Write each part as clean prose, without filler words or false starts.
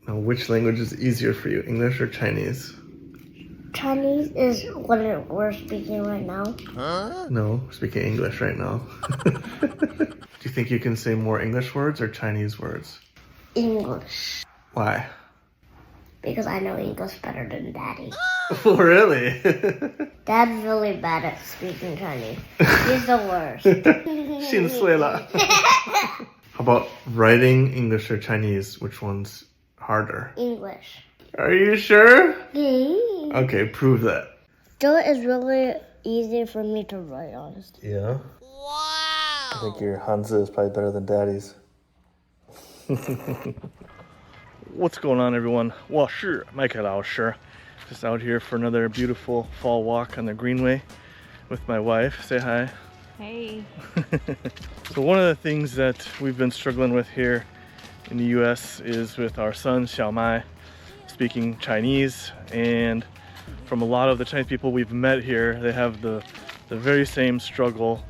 Now, which language is easier for you, English or Chinese? Chinese is what we're speaking right now. No, we're speaking English right now. Do you think you can say more English words or Chinese words? English. Why? Because I know English better than Daddy. Oh, really? Dad's really bad at speaking Chinese. He's the worst. 心碎了. How about writing English or Chinese? Which one's harder? English. Are you sure? Mm. Okay, prove that. Still, it's really easy for me to write, honestly. Yeah? Wow! I think your Hanzi is probably better than Daddy's. What's going on, everyone? 我是麦克老师. Just out here for another beautiful fall walk on the Greenway with my wife. Say hi. Hey. So one of the things that we've been struggling with here in the US is with our son Xiaomai speaking Chinese, and from a lot of the Chinese people we've met here, they have the very same struggle.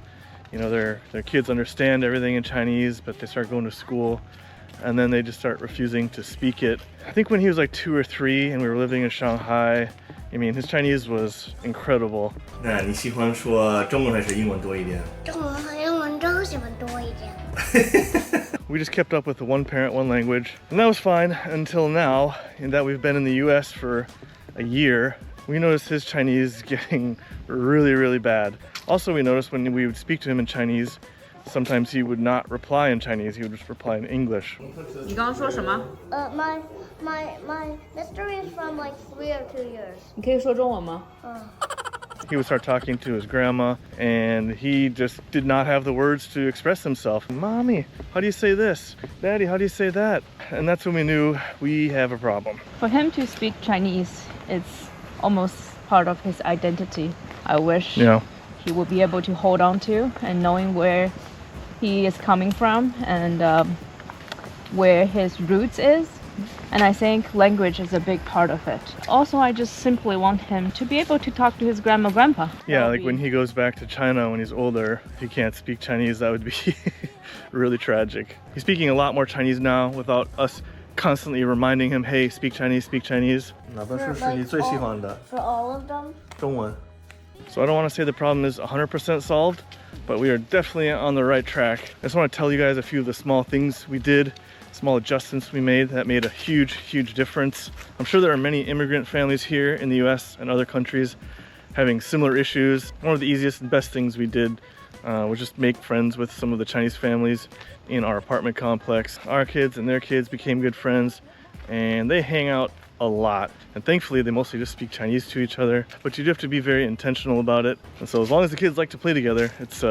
You know, their kids understand everything in Chinese, but they start going to school and then they just start refusing to speak it. I think when he was like 2 or 3 and we were living in Shanghai, I mean, his Chinese was incredible. 那你喜欢说中文还是英文多一点？中文和英文都喜欢多一点。 We just kept up with the one parent, one language, and that was fine until now, in that we've been in the US for a year. We noticed his Chinese getting really, really bad. Also, we noticed when we would speak to him in Chinese, sometimes he would not reply in Chinese, he would just reply in English. 你刚刚说什么？ My mystery is from like 3 or 2 years. 你可以说中文吗？ He would start talking to his grandma, and he just did not have the words to express himself. Mommy, how do you say this? Daddy, how do you say that? And that's when we knew we have a problem. For him to speak Chinese, it's almost part of his identity. I wish Yeah. he would be able to hold on to, and knowing where he is coming from and where his roots is. And I think language is a big part of it. Also, I just simply want him to be able to talk to his grandma, grandpa. Yeah, like when he goes back to China when he's older, if he can't speak Chinese, that would be really tragic. He's speaking a lot more Chinese now without us constantly reminding him, hey, speak Chinese, speak Chinese. For all of them? 中文. So I don't want to say the problem is 100% solved, but we are definitely on the right track. I just want to tell you guys a few of the small things we did, small adjustments we made that made a huge, huge difference. I'm sure there are many immigrant families here in the US and other countries having similar issues. One of the easiest and best things we did was just make friends with some of the Chinese families in our apartment complex. Our kids and their kids became good friends, and they hang out a lot, and thankfully they mostly just speak Chinese to each other, but you do have to be very intentional about it. And so as long as the kids like to play together, it's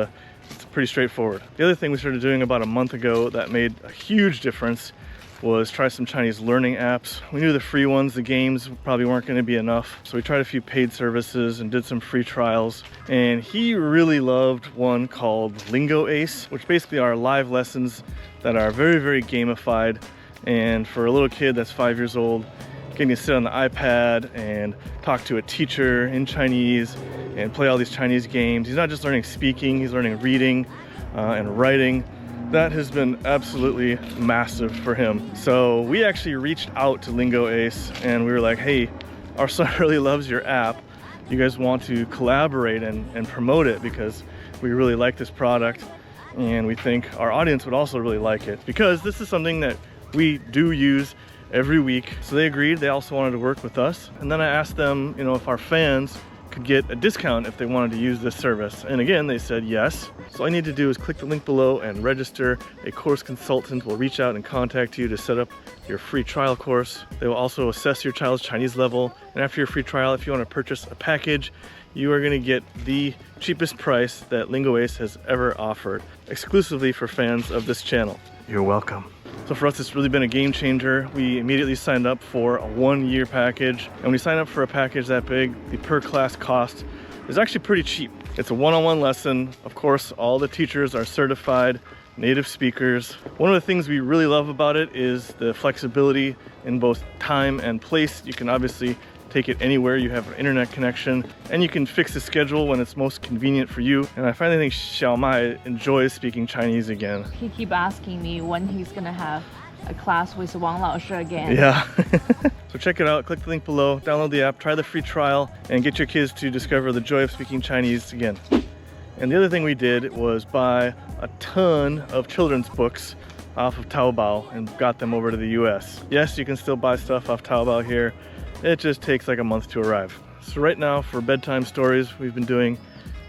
pretty straightforward. The other thing we started doing about a month ago that made a huge difference was try some Chinese learning apps. We knew the free ones, the games probably weren't going to be enough, so we tried a few paid services and did some free trials. And he really loved one called lingoace, which basically are live lessons that are very, very gamified. And for a little kid that's 5 years old, getting to sit on the iPad and talk to a teacher in Chinese and play all these Chinese games. He's not just learning speaking, he's learning reading and writing. That has been absolutely massive for him. So we actually reached out to lingoace and we were like, hey, our son really loves your app. You guys want to collaborate and promote it because we really like this product and we think our audience would also really like it because this is something that we do use every week. So they agreed. They also wanted to work with us. And then I asked them, you know, if our fans could get a discount if they wanted to use this service. And again, they said yes. So all you need to do is click the link below and register. A course consultant will reach out and contact you to set up your free trial course. They will also assess your child's Chinese level. And after your free trial, if you want to purchase a package, you are going to get the cheapest price that lingoace has ever offered, exclusively for fans of this channel. You're welcome. So for us, it's really been a game changer. We immediately signed up for a 1-year package. And when you sign up for a package that big, the per class cost is actually pretty cheap. It's a one-on-one lesson. Of course, all the teachers are certified native speakers. One of the things we really love about it is the flexibility in both time and place. You can obviously take it anywhere you have an internet connection, and you can fix the schedule when it's most convenient for you. And I finally think Xiaomai enjoys speaking Chinese again. He keep asking me when he's gonna have a class with Wang 老师 again. Yeah. So check it out, click the link below, download the app, try the free trial, and get your kids to discover the joy of speaking Chinese again. And the other thing we did was buy a ton of children's books off of Taobao and got them over to the US. Yes, you can still buy stuff off Taobao here. It just takes like a month to arrive. So right now for bedtime stories, we've been doing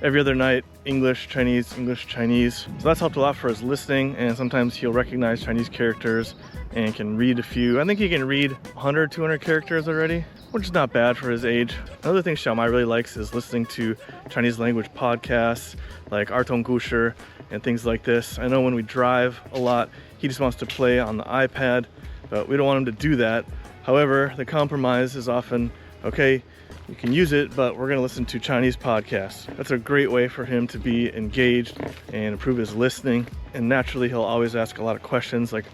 every other night, English, Chinese, English, Chinese. So that's helped a lot for his listening, and sometimes he'll recognize Chinese characters and can read a few. I think he can read 100, 200 characters already, which is not bad for his age. Another thing Xiaomai really likes is listening to Chinese language podcasts like Artong Gushi and things like this. I know when we drive a lot, he just wants to play on the iPad, but we don't want him to do that. However, the compromise is often, okay, you can use it, but we're gonna listen to Chinese podcasts. That's a great way for him to be engaged and improve his listening. And naturally, he'll always ask a lot of questions like,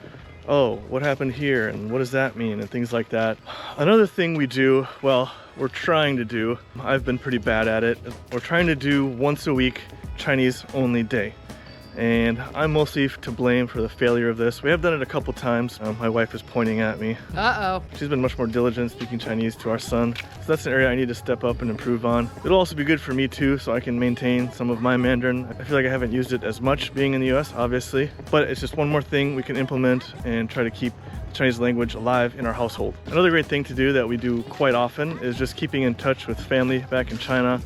oh, what happened here? And what does that mean? And things like that. Another thing we do, well, we're trying to do, I've been pretty bad at it. We're trying to do once a week Chinese only day. And I'm mostly to blame for the failure of this. We have done it a couple times. My wife is pointing at me. Uh-oh. She's been much more diligent speaking Chinese to our son. So that's an area I need to step up and improve on. It'll also be good for me too, so I can maintain some of my Mandarin. I feel like I haven't used it as much being in the US, obviously. But it's just one more thing we can implement and try to keep the Chinese language alive in our household. Another great thing to do that we do quite often is just keeping in touch with family back in China.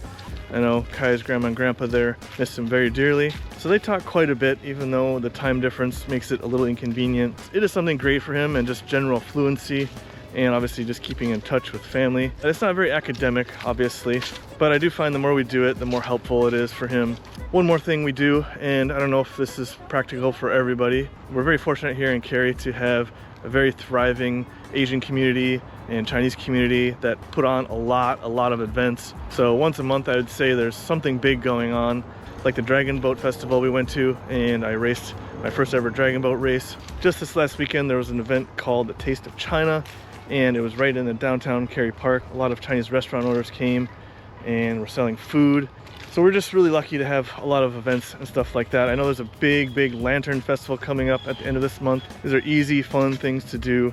I know Kai's grandma and grandpa there miss him very dearly. So they talk quite a bit, even though the time difference makes it a little inconvenient. It is something great for him and just general fluency, and obviously just keeping in touch with family. And it's not very academic, obviously, but I do find the more we do it, the more helpful it is for him. One more thing we do, and I don't know if this is practical for everybody, we're very fortunate here in Cary to have a very thriving Asian community and Chinese community that put on a lot of events. So once a month I would say there's something big going on, like the Dragon Boat Festival we went to, and I raced my first ever Dragon Boat race. Just this last weekend there was an event called the Taste of China, and it was right in the downtown Cary Park. A lot of Chinese restaurant owners came and were selling food. So we're just really lucky to have a lot of events and stuff like that. I know there's a big Lantern Festival coming up at the end of this month. These are easy, fun things to do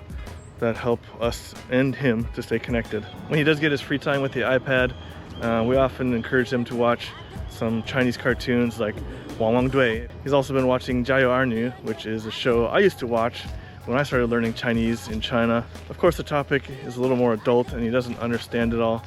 that help us and him to stay connected. When he does get his free time with the iPad, we often encourage him to watch some Chinese cartoons like Wang Wang Dui. He's also been watching Jiayou Ernu, which is a show I used to watch when I started learning Chinese in China. Of course, the topic is a little more adult and he doesn't understand it all,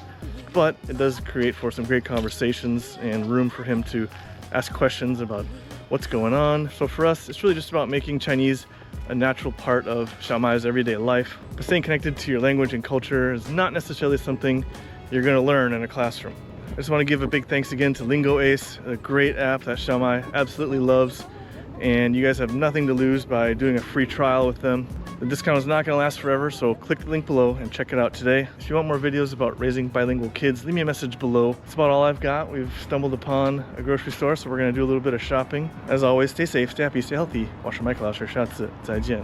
but it does create for some great conversations and room for him to ask questions about what's going on. So for us, it's really just about making Chinese a natural part of Xiaomai's everyday life. But staying connected to your language and culture is not necessarily something you're going to learn in a classroom. I just want to give a big thanks again to lingoace, a great app that Xiaomai absolutely loves. And you guys have nothing to lose by doing a free trial with them. The discount is not going to last forever, so click the link below and check it out today. If you want more videos about raising bilingual kids, leave me a message below. That's about all I've got. We've stumbled upon a grocery store, so we're going to do a little bit of shopping. As always, stay safe, stay happy, stay healthy. 我是麦克老师，下次再见。